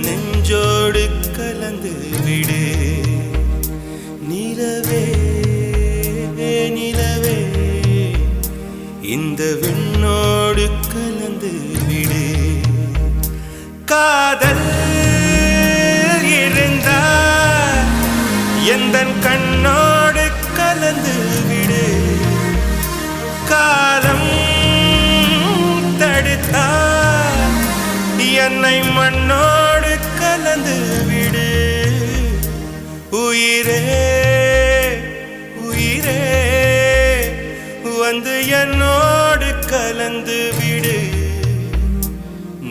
நெஞ்சோடு கலந்து விடு நிலவே நிலவே இந்த விண்ணோடு கலந்து விடு காதல் இருந்தால் எந்தன் கண்ணோடு கலந்து விடு காலம் தடுத்தால் என்னை மண்ணோடு கலந்து விடு உயிரே உயிரே வந்து என்னோடு கலந்து விடு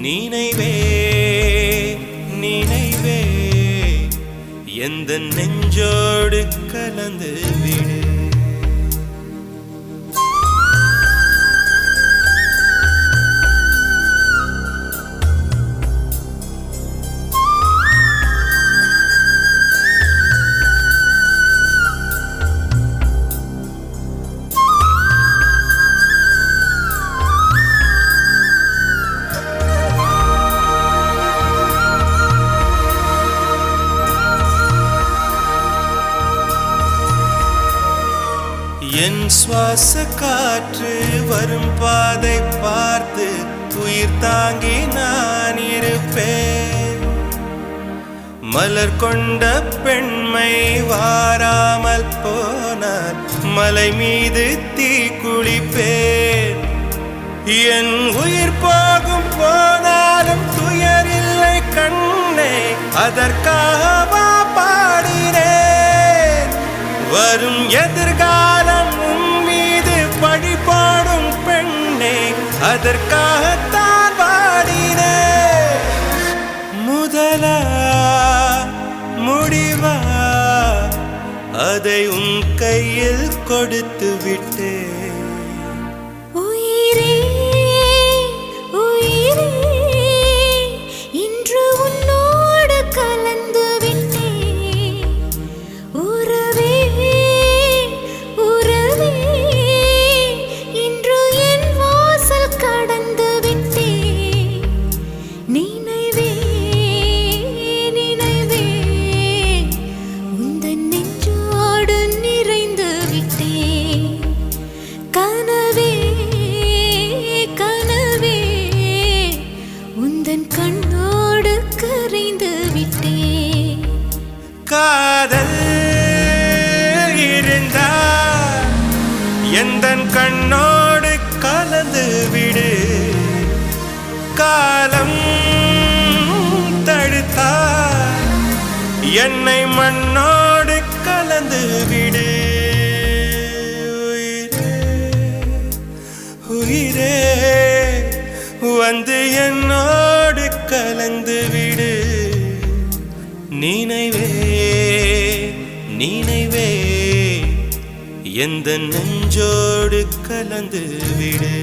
நினைவே நினைவே எந்த நெஞ்சோடு கலந்து விடு என் சுவாச காற்று வரும் பாதை பார்த்து உயிர் தாங்கி நான் இருப்பேன் மலர் கொண்ட பெண்மை வாராமல் போனால் மலை மீது தீ குளிப்பேன் என் உயிர் போகும் போனாலும் துயரில்லை கண்ணே அதற்காக பாடினேன் வரும் எதிர்காலம் உன் மீது பழி போடும் பெண்ணே அதற்காகத்தான் பாடினேன் முதலா முடிவா அதை உன் கையில் கொடுத்து விட்டேன் காதல் இருந்தால் எந்தன் கண்ணோடு கலந்து விடு காலம் தடுத்தால் என்னை மண்ணோடு கலந்து விடு உயிரே வந்து என்னோடு கலந்து விடு நினைவே நினைவே எந்த நெஞ்சோடு கலந்து விடு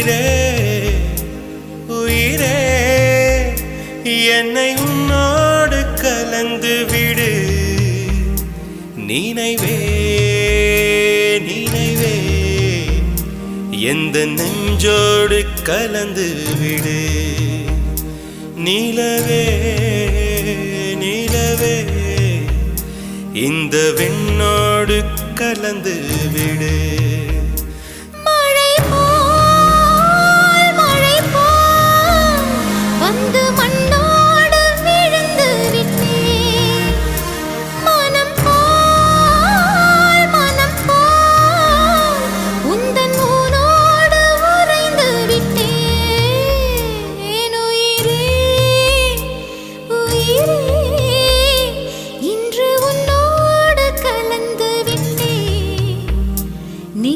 உயிரே உயிரே என்னை உன்னோடு கலந்து விடு நினைவே நினைவே எந்த நெஞ்சோடு கலந்து விடு நிலவே நிலவே இந்த வெண்ணோடு கலந்து விடு வந்து மண்ணோடு விழுந்து விட்டேன் மனம் போல் உந்தன் ஊனோடு உறைந்து விட்டேன் உயிரே உயிரே இன்று உன்னோடு கலந்து விட்டேன் நீ